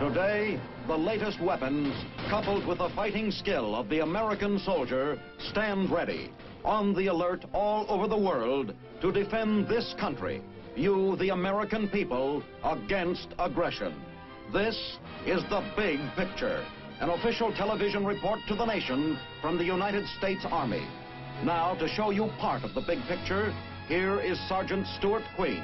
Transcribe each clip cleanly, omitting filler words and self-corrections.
Today, the latest weapons, coupled with the fighting skill of the American soldier, stand ready, on the alert all over the world to defend this country, you, the American people, against aggression. This is The Big Picture, an official television report to the nation from the United States Army. Now, to show you part of the big picture, here is Sergeant Stuart Queen.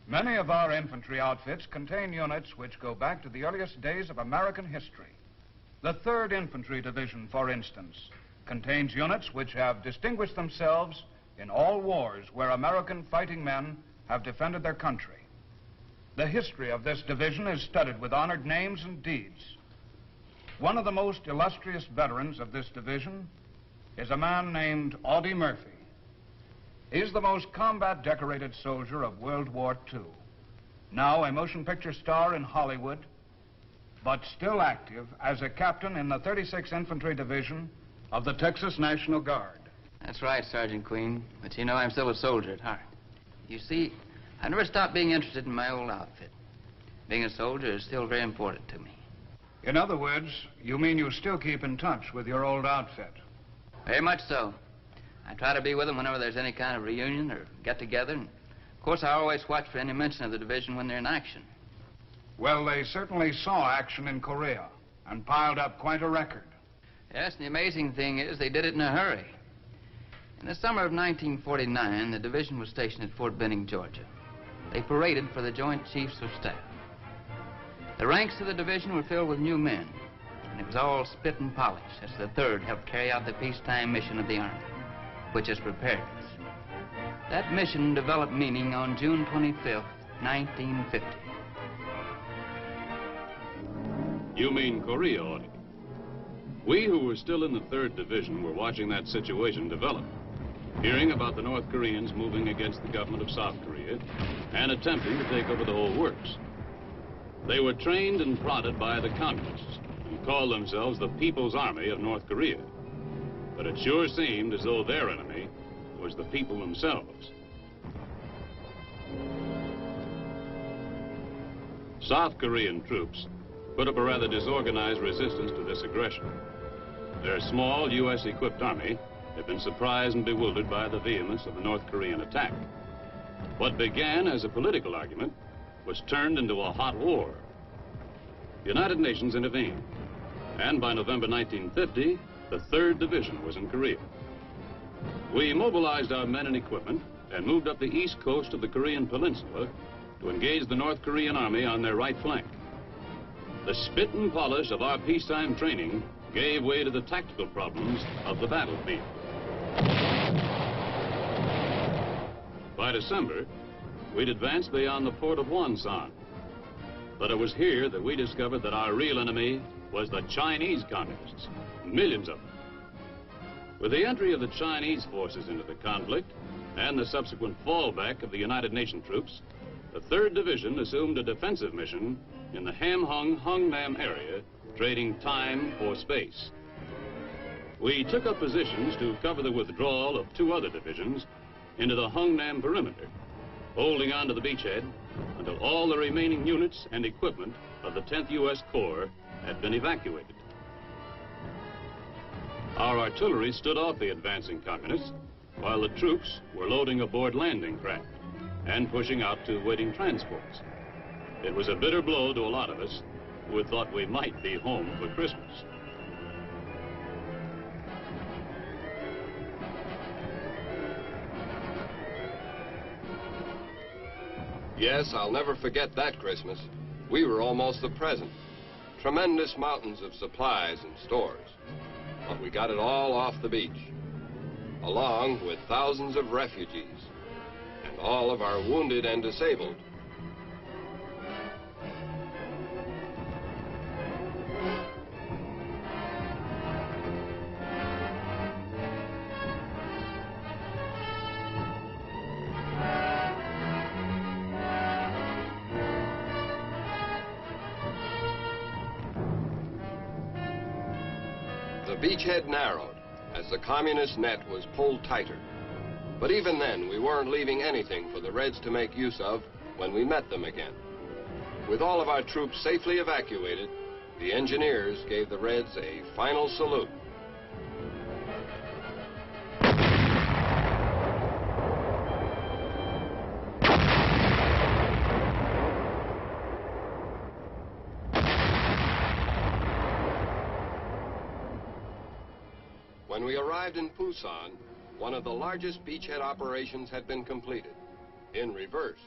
Many of our infantry outfits contain units which go back to the earliest days of American history. The 3rd Infantry Division, for instance, contains units which have distinguished themselves in all wars where American fighting men have defended their country. The history of this division is studded with honored names and deeds. One of the most illustrious veterans of this division is a man named Audie Murphy. He's the most combat-decorated soldier of World War II. Now a motion picture star in Hollywood, but still active as a captain in the 36th Infantry Division of the Texas National Guard. That's right, Sergeant Queen. But you know, I'm still a soldier at heart. You see, I never stopped being interested in my old outfit. Being a soldier is still very important to me. In other words, you mean you still keep in touch with your old outfit? Very much so. I try to be with them whenever there's any kind of reunion or get-together. And of course, I always watch for any mention of the division when they're in action. Well, they certainly saw action in Korea and piled up quite a record. Yes, and the amazing thing is they did it in a hurry. In the summer of 1949, the division was stationed at Fort Benning, Georgia. They paraded for the Joint Chiefs of Staff. The ranks of the division were filled with new men, and it was all spit and polish as the 3rd helped carry out the peacetime mission of the Army, which is preparedness. That mission developed meaning on June 25th, 1950. You mean Korea, Audie? We who were still in the 3rd Division were watching that situation develop, hearing about the North Koreans moving against the government of South Korea and attempting to take over the whole works. They were trained and prodded by the communists and called themselves the People's Army of North Korea. But it sure seemed as though their enemy was the people themselves. South Korean troops put up a rather disorganized resistance to this aggression. Their small U.S.-equipped army had been surprised and bewildered by the vehemence of the North Korean attack. What began as a political argument was turned into a hot war. The United Nations intervened, and by November 1950, the 3rd Division was in Korea. We mobilized our men and equipment and moved up the east coast of the Korean peninsula to engage the North Korean army on their right flank. The spit and polish of our peacetime training gave way to the tactical problems of the battlefield. By December, we'd advanced beyond the port of Wonsan. But it was here that we discovered that our real enemy was the Chinese communists, millions of them. With the entry of the Chinese forces into the conflict and the subsequent fallback of the United Nations troops, the 3rd Division assumed a defensive mission in the Hamhung-Hungnam area, trading time for space. We took up positions to cover the withdrawal of 2 other divisions into the Hungnam perimeter, holding on to the beachhead until all the remaining units and equipment of the 10th U.S. Corps had been evacuated. Our artillery stood off the advancing communists while the troops were loading aboard landing craft and pushing out to waiting transports. It was a bitter blow to a lot of us who had thought we might be home for Christmas. Yes, I'll never forget that Christmas. We were almost the present. Tremendous mountains of supplies and stores. But we got it all off the beach, along with thousands of refugees and all of our wounded and disabled. The beachhead narrowed as the communist net was pulled tighter. But even then, we weren't leaving anything for the Reds to make use of when we met them again. With all of our troops safely evacuated, the engineers gave the Reds a final salute. When we arrived in Busan, one of the largest beachhead operations had been completed, in reverse.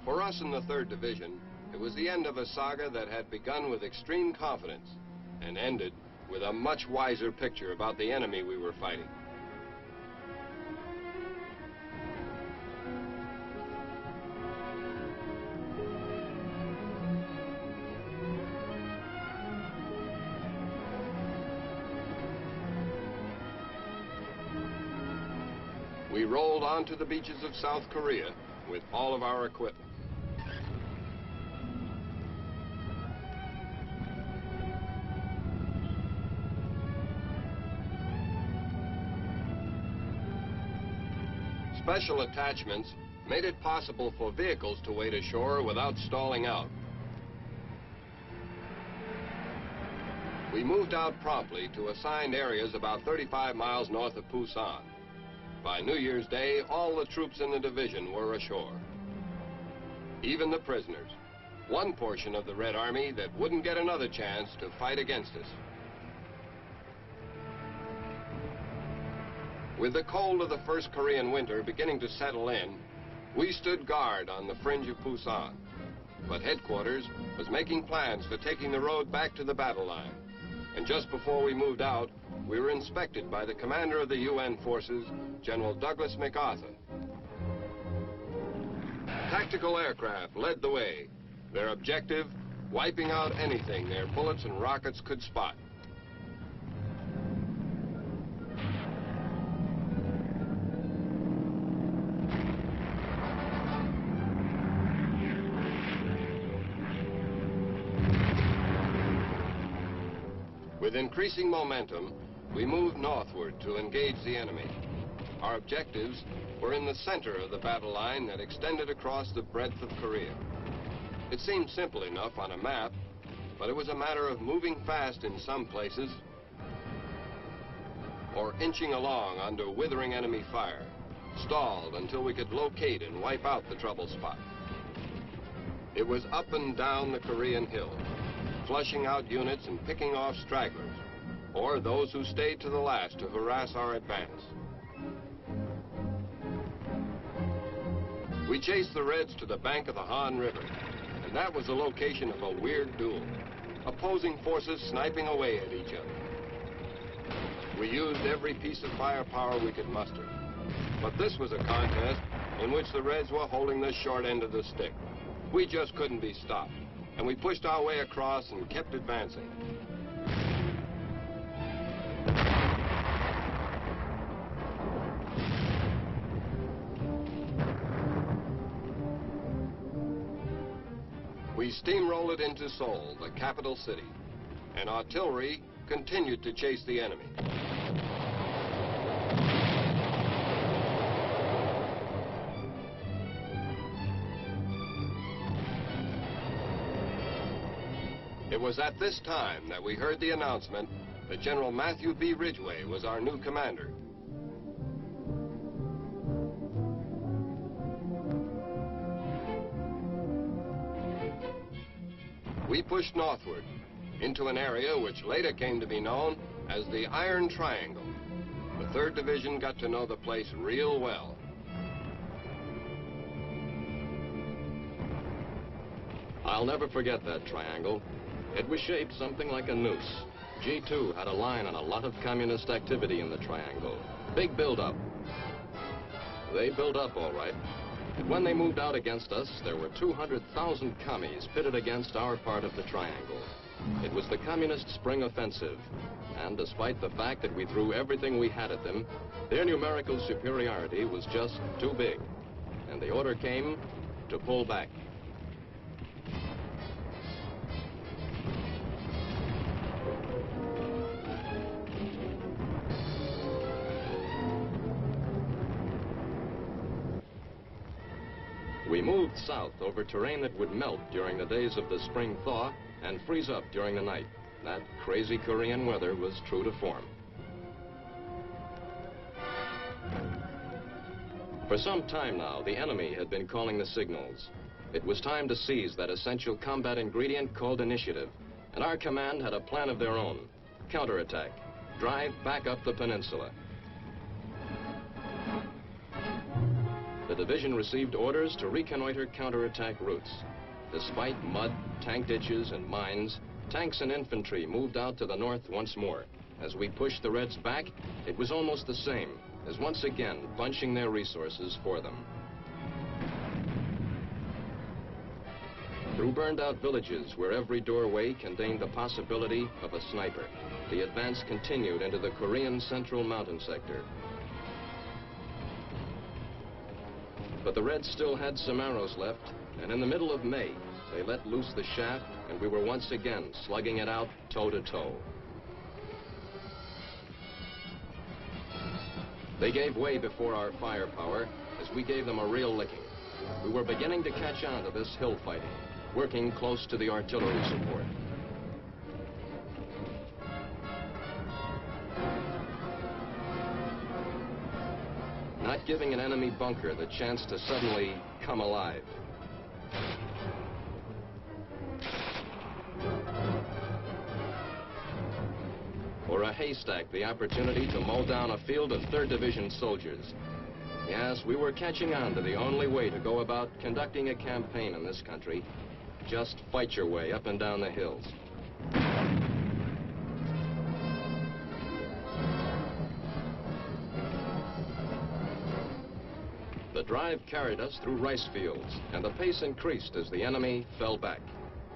For us in the 3rd Division, it was the end of a saga that had begun with extreme confidence and ended with a much wiser picture about the enemy we were fighting. We rolled onto the beaches of South Korea with all of our equipment. Special attachments made it possible for vehicles to wade ashore without stalling out. We moved out promptly to assigned areas about 35 miles north of Busan. By New Year's Day, all the troops in the division were ashore. Even the prisoners. One portion of the Red Army that wouldn't get another chance to fight against us. With the cold of the first Korean winter beginning to settle in, we stood guard on the fringe of Busan. But headquarters was making plans for taking the road back to the battle line. And just before we moved out, we were inspected by the commander of the UN forces, General Douglas MacArthur. Tactical aircraft led the way. Their objective, wiping out anything their bullets and rockets could spot. With increasing momentum, we moved northward to engage the enemy. Our objectives were in the center of the battle line that extended across the breadth of Korea. It seemed simple enough on a map, but it was a matter of moving fast in some places or inching along under withering enemy fire, stalled until we could locate and wipe out the trouble spot. It was up and down the Korean hills, flushing out units and picking off stragglers, or those who stayed to the last to harass our advance. We chased the Reds to the bank of the Han River, and that was the location of a weird duel, opposing forces sniping away at each other. We used every piece of firepower we could muster, but this was a contest in which the Reds were holding the short end of the stick. We just couldn't be stopped, and we pushed our way across and kept advancing. We steamrolled it into Seoul, the capital city, and artillery continued to chase the enemy. It was at this time that we heard the announcement that General Matthew B. Ridgway was our new commander. We pushed northward into an area which later came to be known as the Iron Triangle. The 3rd Division got to know the place real well. I'll never forget that triangle. It was shaped something like a noose. G2 had a line on a lot of communist activity in the triangle. Big build-up. They built up all right. And when they moved out against us, there were 200,000 commies pitted against our part of the triangle. It was the Communist Spring Offensive. And despite the fact that we threw everything we had at them, their numerical superiority was just too big. And the order came to pull back. We moved moved south over terrain that would melt during the days of the spring thaw and freeze up during the night. That crazy Korean weather was true to form. For some time now, the enemy had been calling the signals. It was time to seize that essential combat ingredient called initiative, and our command had a plan of their own. Counterattack. Drive back up the peninsula. The division received orders to reconnoiter counterattack routes. Despite mud, tank ditches, and mines, tanks and infantry moved out to the north once more. As we pushed the Reds back, it was almost the same, as once again bunching their resources for them. Through burned-out villages where every doorway contained the possibility of a sniper, the advance continued into the Korean Central Mountain sector. But the Reds still had some arrows left, and in the middle of May, they let loose the shaft, and we were once again slugging it out toe-to-toe. They gave way before our firepower as we gave them a real licking. We were beginning to catch on to this hill fighting, working close to the artillery support. Not giving an enemy bunker the chance to suddenly come alive. Or a haystack the opportunity to mow down a field of 3rd Division soldiers. Yes, we were catching on to the only way to go about conducting a campaign in this country. Just fight your way up and down the hills. The drive carried us through rice fields, and the pace increased as the enemy fell back.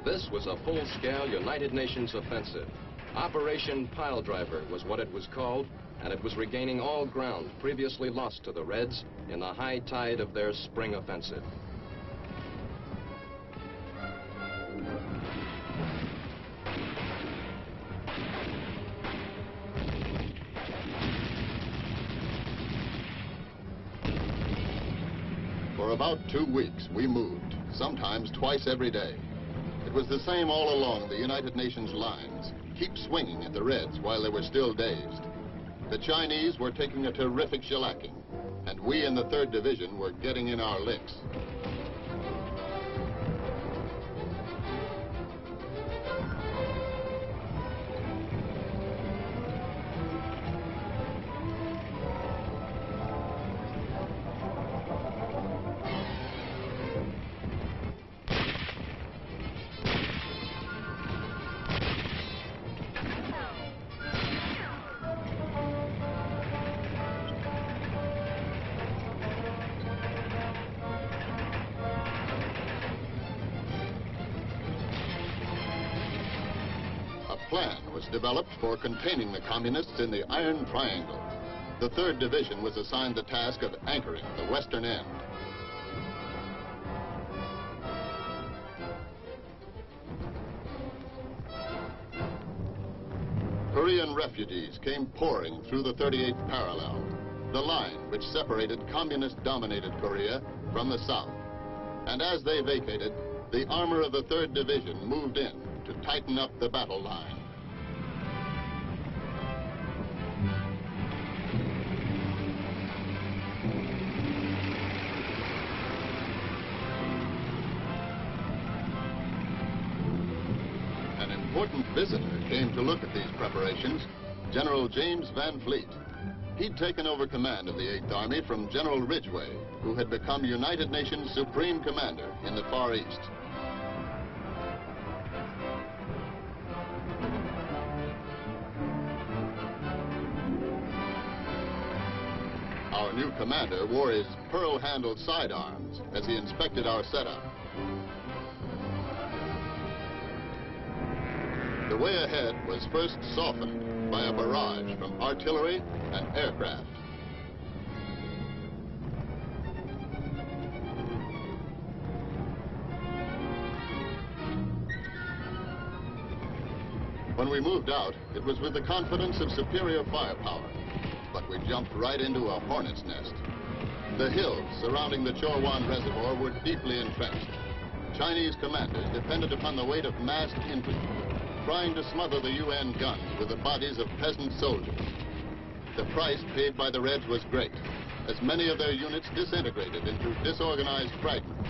This was a full-scale United Nations offensive. Operation Pile Driver was what it was called, and it was regaining all ground previously lost to the Reds in the high tide of their spring offensive. For about 2 weeks, we moved, sometimes twice every day. It was the same all along the United Nations lines. Keep swinging at the Reds while they were still dazed. The Chinese were taking a terrific shellacking, and we in the 3rd Division were getting in our licks. Developed for containing the communists in the Iron Triangle. The 3rd Division was assigned the task of anchoring the western end. Korean refugees came pouring through the 38th parallel, the line which separated communist-dominated Korea from the south. And as they vacated, the armor of the 3rd Division moved in to tighten up the battle line. Important visitor came to look at these preparations, General James Van Fleet. He'd taken over command of the 8th Army from General Ridgway, who had become United Nations Supreme Commander in the Far East. Our new commander wore his pearl-handled sidearms as he inspected our setup. The way ahead was first softened by a barrage from artillery and aircraft. When we moved out, it was with the confidence of superior firepower, but we jumped right into a hornet's nest. The hills surrounding the Chorwan Reservoir were deeply entrenched. Chinese commanders depended upon the weight of massed infantry, trying to smother the UN guns with the bodies of peasant soldiers. The price paid by the Reds was great, as many of their units disintegrated into disorganized fragments,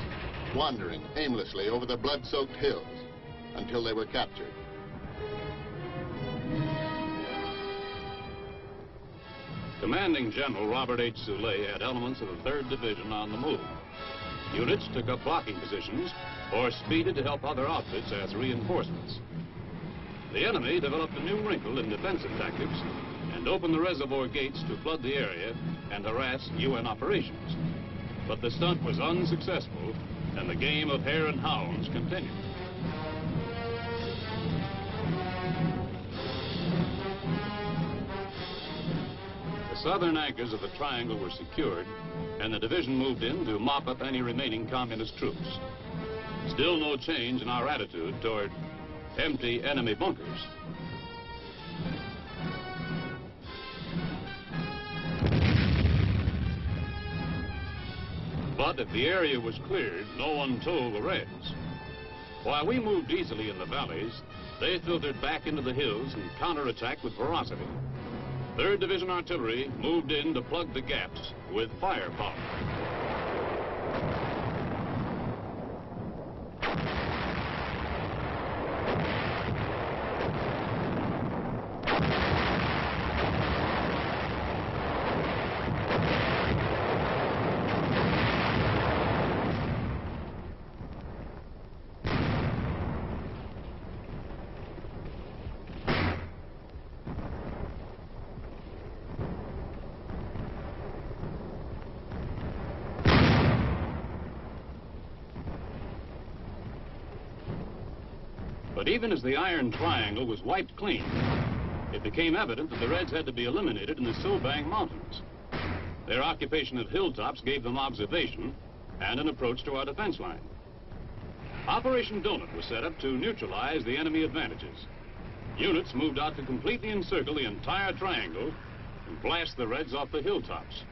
wandering aimlessly over the blood-soaked hills until they were captured. Commanding General Robert H. Soule had elements of the 3rd Division on the move. Units took up blocking positions or speeded to help other outfits as reinforcements. The enemy developed a new wrinkle in defensive tactics and opened the reservoir gates to flood the area and harass UN operations. But the stunt was unsuccessful, and the game of hare and hounds continued. The southern anchors of the triangle were secured, and the division moved in to mop up any remaining communist troops. Still no change in our attitude toward empty enemy bunkers. But if the area was cleared, no one told the Reds. While we moved easily in the valleys, they filtered back into the hills and counterattacked with ferocity. 3rd Division artillery moved in to plug the gaps with firepower. But even as the Iron Triangle was wiped clean, it became evident that the Reds had to be eliminated in the Sobang Mountains. Their occupation of hilltops gave them observation and an approach to our defense line. Operation Donut was set up to neutralize the enemy advantages. Units moved out to completely encircle the entire triangle and blast the Reds off the hilltops.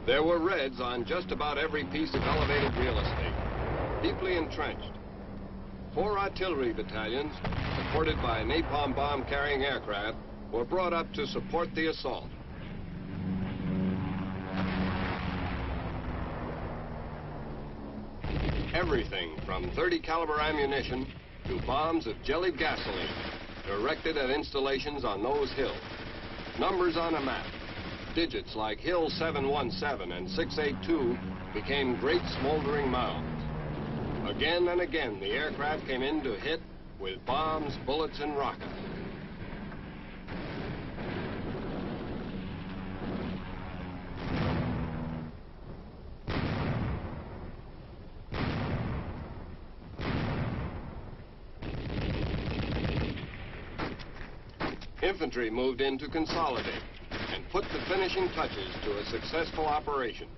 There were Reds on just about every piece of elevated real estate, deeply entrenched. 4 artillery battalions, supported by napalm bomb-carrying aircraft, were brought up to support the assault. Everything from .30 caliber ammunition to bombs of jellied gasoline directed at installations on those hills. Numbers on a map. Digits like Hill 717 and 682 became great smoldering mounds. Again and again, the aircraft came in to hit with bombs, bullets, and rockets. Infantry moved in to consolidate and put the finishing touches to a successful operation.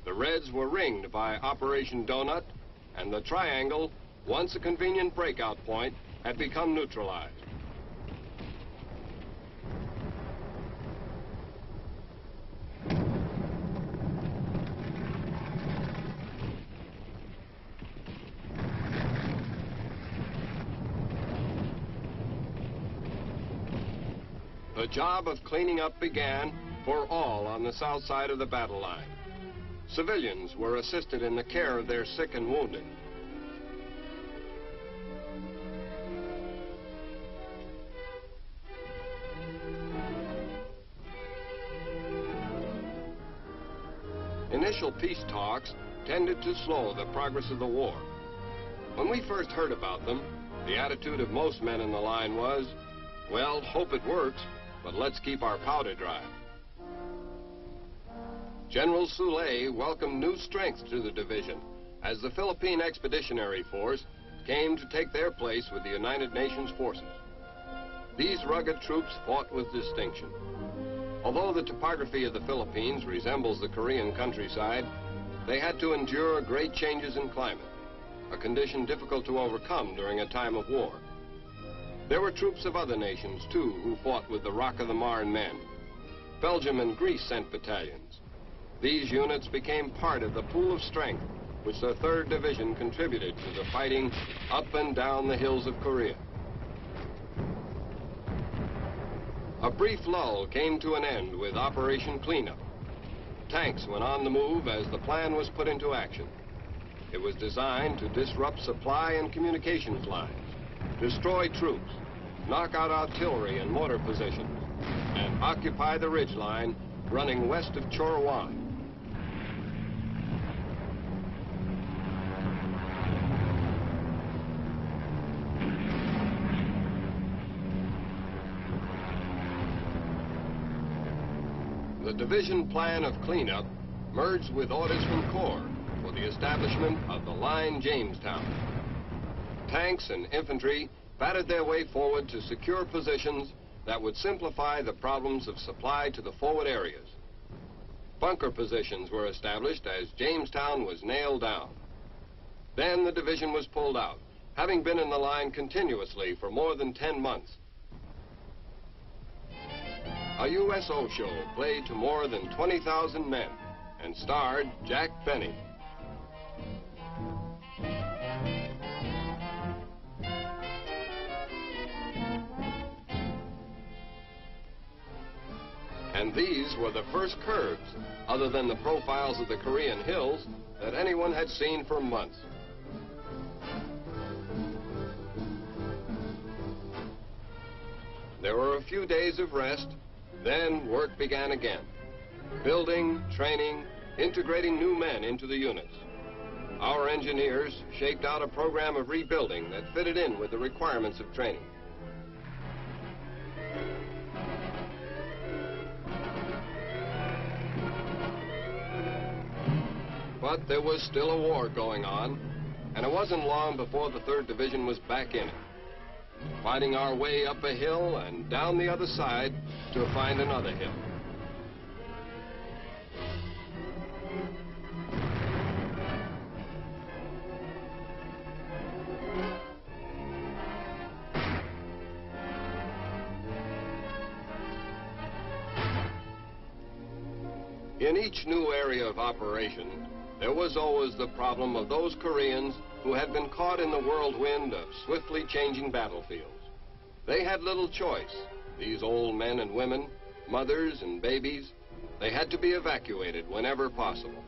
The Reds were ringed by Operation Donut, and the triangle, once a convenient breakout point, had become neutralized. The job of cleaning up began for all on the south side of the battle line. Civilians were assisted in the care of their sick and wounded. Initial peace talks tended to slow the progress of the war. When we first heard about them, the attitude of most men in the line was, well, hope it works, but let's keep our powder dry. General Soule welcomed new strength to the division as the Philippine Expeditionary Force came to take their place with the United Nations forces. These rugged troops fought with distinction. Although the topography of the Philippines resembles the Korean countryside, they had to endure great changes in climate, a condition difficult to overcome during a time of war. There were troops of other nations, too, who fought with the Rock of the Marne men. Belgium and Greece sent battalions. These units became part of the pool of strength which the 3rd Division contributed to the fighting up and down the hills of Korea. A brief lull came to an end with Operation Cleanup. Tanks went on the move as the plan was put into action. It was designed to disrupt supply and communications lines, destroy troops, knock out artillery and mortar positions, and occupy the ridgeline running west of Chorwan. The division plan of cleanup merged with orders from Corps for the establishment of the line Jamestown. Tanks and infantry battered their way forward to secure positions that would simplify the problems of supply to the forward areas. Bunker positions were established as Jamestown was nailed down. Then the division was pulled out, having been in the line continuously for more than 10 months. A USO show played to more than 20,000 men and starred Jack Benny. And these were the first curves, other than the profiles of the Korean hills, that anyone had seen for months. There were a few days of rest, then work began again. Building, training, integrating new men into the units. Our engineers shaped out a program of rebuilding that fitted in with the requirements of training. But there was still a war going on, and it wasn't long before the 3rd Division was back in it, fighting our way up a hill and down the other side to find another hill. In each new area of operation, there was always the problem of those Koreans who had been caught in the whirlwind of swiftly changing battlefields. They had little choice. These old men and women, mothers and babies, they had to be evacuated whenever possible.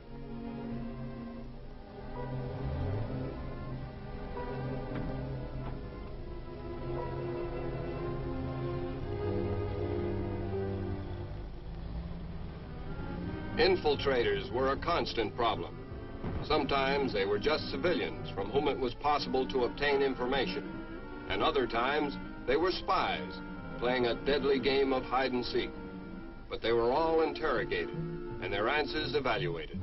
Infiltrators were a constant problem. Sometimes they were just civilians from whom it was possible to obtain information, and other times they were spies playing a deadly game of hide and seek. But they were all interrogated and their answers evaluated.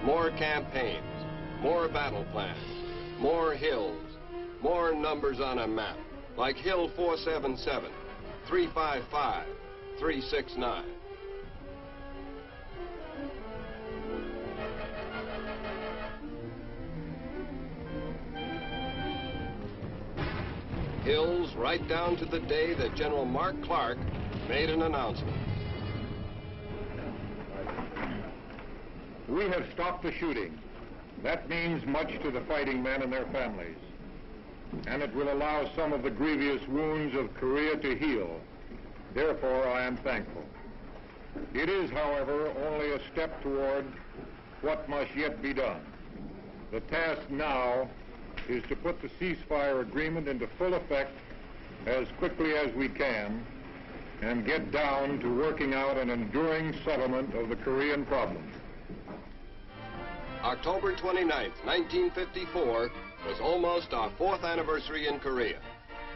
More campaigns, more battle plans, more hills, more numbers on a map, like Hill 477, 355, 369. Hills right down to the day that General Mark Clark made an announcement. We have stopped the shooting. That means much to the fighting men and their families. And it will allow some of the grievous wounds of Korea to heal. Therefore, I am thankful. It is, however, only a step toward what must yet be done. The task now is to put the ceasefire agreement into full effect as quickly as we can and get down to working out an enduring settlement of the Korean problem. October 29th, 1954 was almost our 4th anniversary in Korea,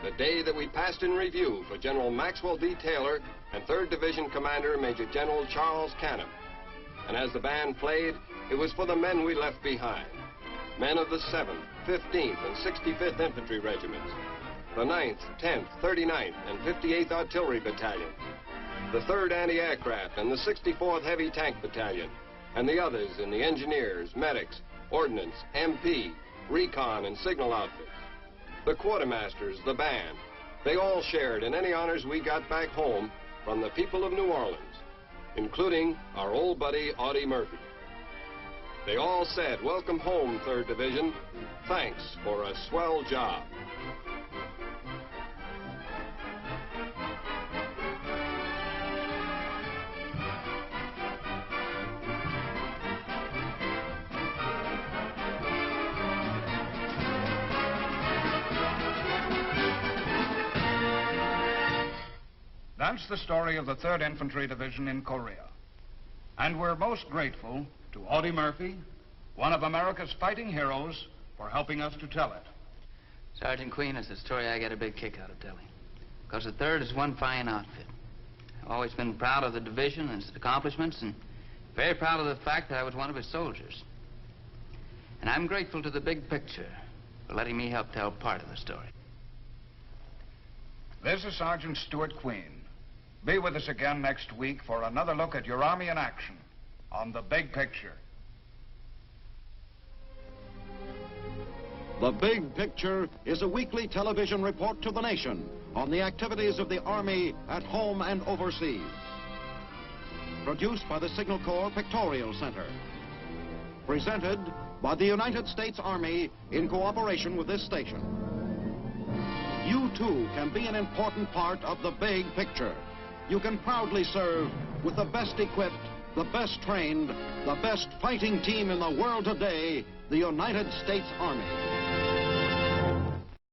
the day that we passed in review for General Maxwell D. Taylor and 3rd Division Commander Major General Charles Canham. And as the band played, it was for the men we left behind, men of the 7th, 15th, and 65th Infantry Regiments, the 9th, 10th, 39th, and 58th Artillery Battalion, the 3rd Anti-Aircraft and the 64th Heavy Tank Battalion, and the others in the Engineers, Medics, Ordnance, MP, Recon, and Signal outfits. The Quartermasters, the band, they all shared in any honors we got back home from the people of New Orleans, including our old buddy Audie Murphy. They all said, "Welcome home, 3rd Division. Thanks for a swell job." That's the story of the 3rd Infantry Division in Korea. And we're most grateful to Audie Murphy, one of America's fighting heroes, for helping us to tell it. Sergeant Queen, it's a story I get a big kick out of telling. Because the 3rd is one fine outfit. I've always been proud of the division and its accomplishments, and very proud of the fact that I was one of its soldiers. And I'm grateful to the big picture for letting me help tell part of the story. This is Sergeant Stuart Queen. Be with us again next week for another look at your Army in action on The Big Picture. The Big Picture is a weekly television report to the nation on the activities of the Army at home and overseas. Produced by the Signal Corps Pictorial Center. Presented by the United States Army in cooperation with this station. You too can be an important part of the big picture. You can proudly serve with the best equipped, the best trained, the best fighting team in the world today, the United States Army.